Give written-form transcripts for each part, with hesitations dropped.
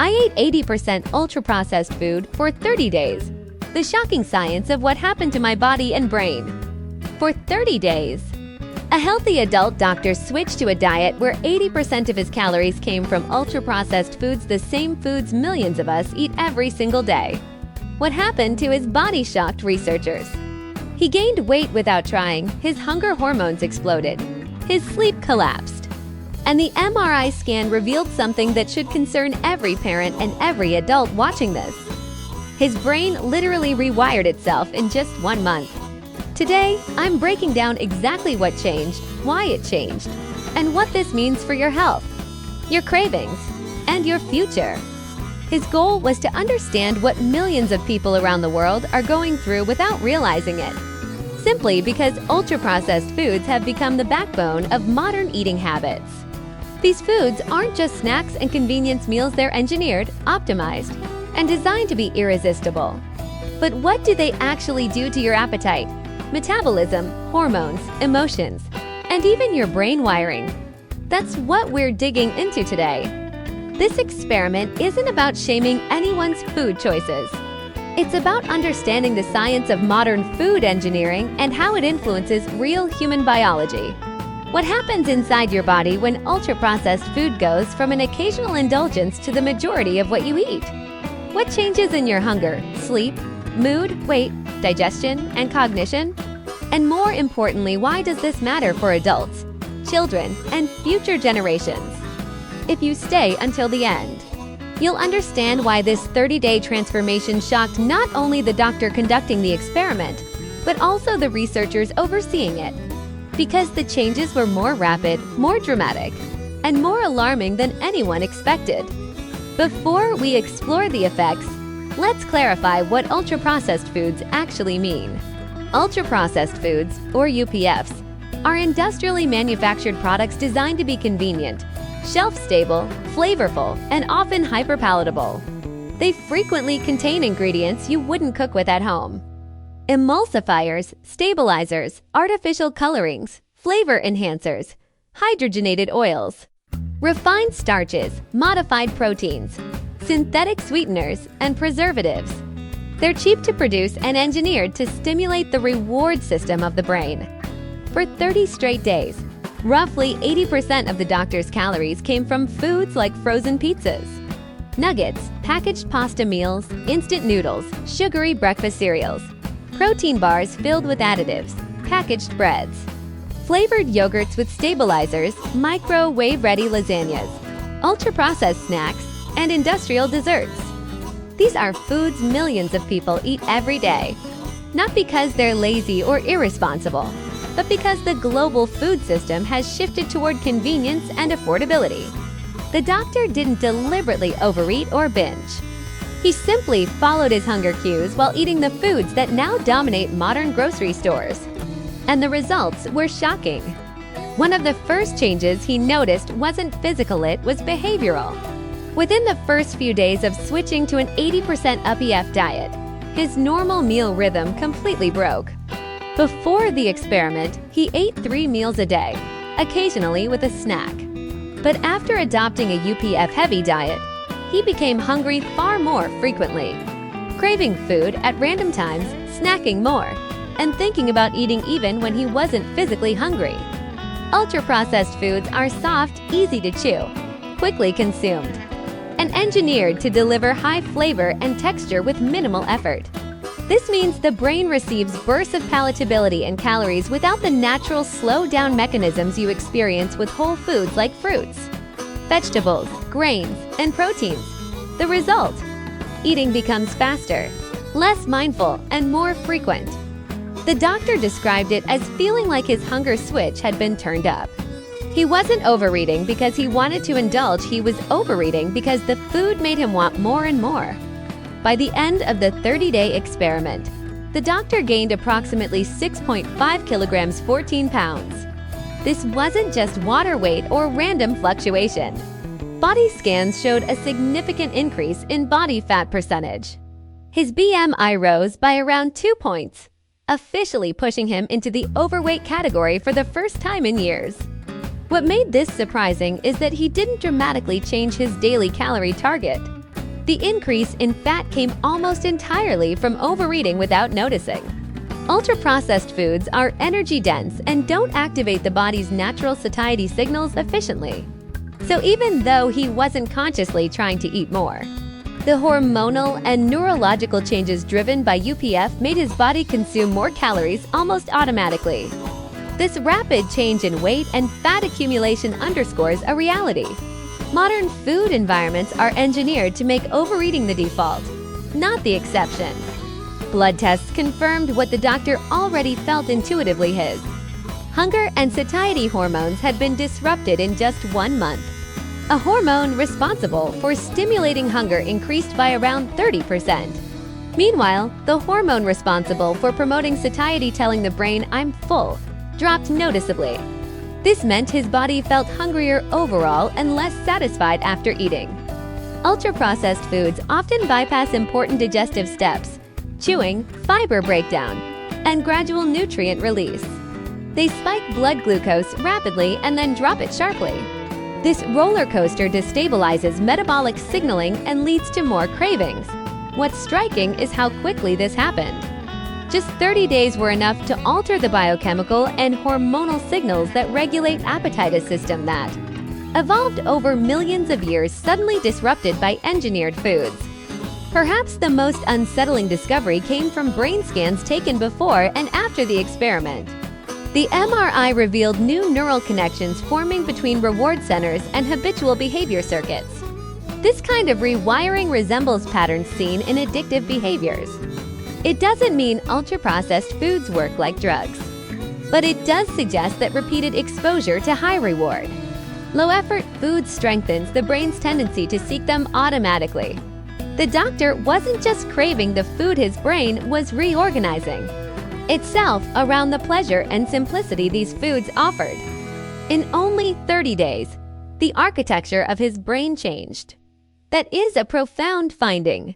I ate 80% ultra-processed food for 30 days. The shocking science of what happened to my body and brain. For 30 days. A healthy adult doctor switched to a diet where 80% of his calories came from ultra-processed foods, the same foods millions of us eat every single day. What happened to his body shocked researchers. He gained weight without trying, his hunger hormones exploded, his sleep collapsed. And the MRI scan revealed something that should concern every parent and every adult watching this. His brain literally rewired itself in just 1 month. Today, I'm breaking down exactly what changed, why it changed, and what this means for your health, your cravings, and your future. His goal was to understand what millions of people around the world are going through without realizing it. Simply because ultra-processed foods have become the backbone of modern eating habits. These foods aren't just snacks and convenience meals, they're engineered, optimized, and designed to be irresistible. But what do they actually do to your appetite, metabolism, hormones, emotions, and even your brain wiring? That's what we're digging into today. This experiment isn't about shaming anyone's food choices. It's about understanding the science of modern food engineering and how it influences real human biology. What happens inside your body when ultra-processed food goes from an occasional indulgence to the majority of what you eat? What changes in your hunger, sleep, mood, weight, digestion, and cognition? And more importantly, why does this matter for adults, children, and future generations? If you stay until the end, you'll understand why this 30-day transformation shocked not only the doctor conducting the experiment, but also the researchers overseeing it. Because the changes were more rapid, more dramatic, and more alarming than anyone expected. Before we explore the effects, let's clarify what ultra-processed foods actually mean. Ultra-processed foods, or UPFs, are industrially manufactured products designed to be convenient, shelf-stable, flavorful, and often hyper-palatable. They frequently contain ingredients you wouldn't cook with at home. Emulsifiers, stabilizers, artificial colorings, flavor enhancers, hydrogenated oils, refined starches, modified proteins, synthetic sweeteners, and preservatives. They're cheap to produce and engineered to stimulate the reward system of the brain. For 30 straight days, roughly 80% of the doctor's calories came from foods like frozen pizzas, nuggets, packaged pasta meals, instant noodles, sugary breakfast cereals, protein bars filled with additives, packaged breads, flavored yogurts with stabilizers, microwave-ready lasagnas, ultra-processed snacks, and industrial desserts. These are foods millions of people eat every day, not because they're lazy or irresponsible, but because the global food system has shifted toward convenience and affordability. The doctor didn't deliberately overeat or binge. He simply followed his hunger cues while eating the foods that now dominate modern grocery stores. And the results were shocking. One of the first changes he noticed wasn't physical, it was behavioral. Within the first few days of switching to an 80% UPF diet, his normal meal rhythm completely broke. Before the experiment, he ate 3 meals a day, occasionally with a snack. But after adopting a UPF-heavy diet, he became hungry far more frequently, craving food at random times, snacking more, and thinking about eating even when he wasn't physically hungry. Ultra-processed foods are soft, easy to chew, quickly consumed, and engineered to deliver high flavor and texture with minimal effort. This means the brain receives bursts of palatability and calories without the natural slow-down mechanisms you experience with whole foods like fruits, vegetables, grains, and proteins. The result? Eating becomes faster, less mindful, and more frequent. The doctor described it as feeling like his hunger switch had been turned up. He wasn't overeating because he wanted to indulge, he was overeating because the food made him want more and more. By the end of the 30-day experiment, the doctor gained approximately 6.5 kilograms, 14 pounds. This wasn't just water weight or random fluctuation. Body scans showed a significant increase in body fat percentage. His BMI rose by around 2 points, officially pushing him into the overweight category for the first time in years. What made this surprising is that he didn't dramatically change his daily calorie target. The increase in fat came almost entirely from overeating without noticing. Ultra-processed foods are energy-dense and don't activate the body's natural satiety signals efficiently. So even though he wasn't consciously trying to eat more, the hormonal and neurological changes driven by UPF made his body consume more calories almost automatically. This rapid change in weight and fat accumulation underscores a reality. Modern food environments are engineered to make overeating the default, not the exception. Blood tests confirmed what the doctor already felt intuitively his. Hunger and satiety hormones had been disrupted in just 1 month. A hormone responsible for stimulating hunger increased by around 30%. Meanwhile, the hormone responsible for promoting satiety telling the brain "I'm full" dropped noticeably. This meant his body felt hungrier overall and less satisfied after eating. Ultra-processed foods often bypass important digestive steps, chewing, fiber breakdown, and gradual nutrient release. They spike blood glucose rapidly and then drop it sharply. This roller coaster destabilizes metabolic signaling and leads to more cravings. What's striking is how quickly this happened. Just 30 days were enough to alter the biochemical and hormonal signals that regulate appetite system that evolved over millions of years, suddenly disrupted by engineered foods. Perhaps the most unsettling discovery came from brain scans taken before and after the experiment. The MRI revealed new neural connections forming between reward centers and habitual behavior circuits. This kind of rewiring resembles patterns seen in addictive behaviors. It doesn't mean ultra-processed foods work like drugs, but it does suggest that repeated exposure to high reward, low-effort foods strengthens the brain's tendency to seek them automatically. The doctor wasn't just craving the food his brain was reorganizing itself around the pleasure and simplicity these foods offered. In only 30 days, the architecture of his brain changed. That is a profound finding.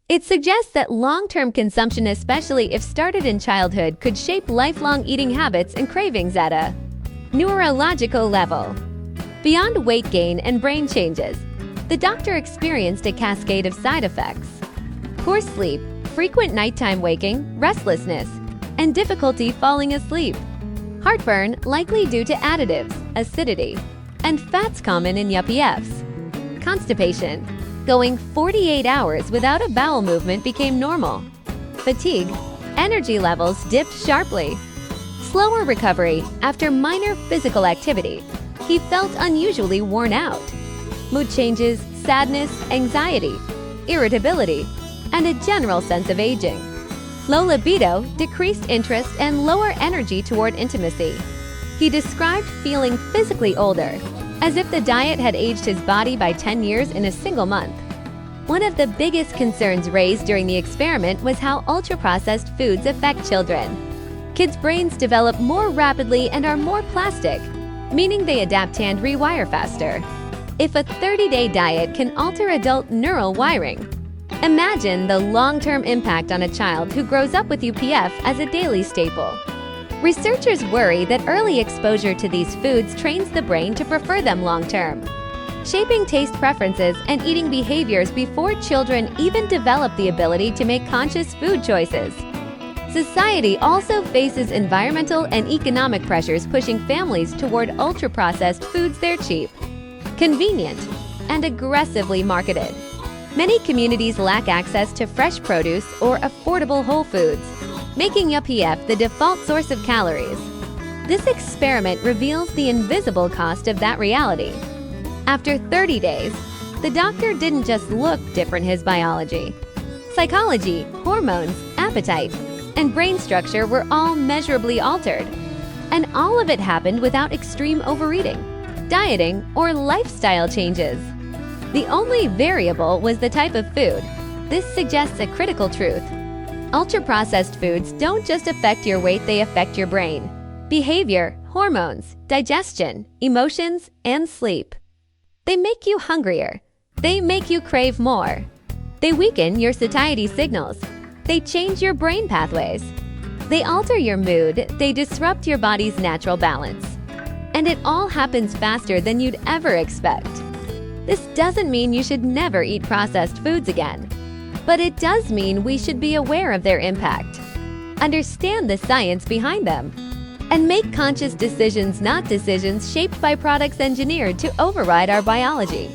It suggests that long-term consumption, especially if started in childhood, could shape lifelong eating habits and cravings at a neurological level. Beyond weight gain and brain changes, the doctor experienced a cascade of side effects. Poor sleep, frequent nighttime waking, restlessness, and difficulty falling asleep. Heartburn, likely due to additives, acidity, and fats common in UPFs. Constipation. Going 48 hours without a bowel movement became normal. Fatigue. Energy levels dipped sharply. Slower recovery after minor physical activity. He felt unusually worn out. Mood changes, sadness, anxiety, irritability, and a general sense of aging. Low libido, decreased interest, and lower energy toward intimacy. He described feeling physically older, as if the diet had aged his body by 10 years in a single month. One of the biggest concerns raised during the experiment was how ultra-processed foods affect children. Kids' brains develop more rapidly and are more plastic, meaning they adapt and rewire faster. If a 30-day diet can alter adult neural wiring, imagine the long-term impact on a child who grows up with UPF as a daily staple. Researchers worry that early exposure to these foods trains the brain to prefer them long-term, shaping taste preferences and eating behaviors before children even develop the ability to make conscious food choices. Society also faces environmental and economic pressures pushing families toward ultra-processed foods. They're cheap, convenient, and aggressively marketed. Many communities lack access to fresh produce or affordable whole foods, making UPF the default source of calories. This experiment reveals the invisible cost of that reality. After 30 days, the doctor didn't just look different, his biology, psychology, hormones, appetite, and brain structure were all measurably altered. And all of it happened without extreme overeating, dieting, or lifestyle changes. The only variable was the type of food. This suggests a critical truth. Ultra-processed foods don't just affect your weight, they affect your brain, behavior, hormones, digestion, emotions, and sleep. They make you hungrier. They make you crave more. They weaken your satiety signals. They change your brain pathways. They alter your mood. They disrupt your body's natural balance. And it all happens faster than you'd ever expect. This doesn't mean you should never eat processed foods again, but it does mean we should be aware of their impact, understand the science behind them, and make conscious decisions, not decisions shaped by products engineered to override our biology.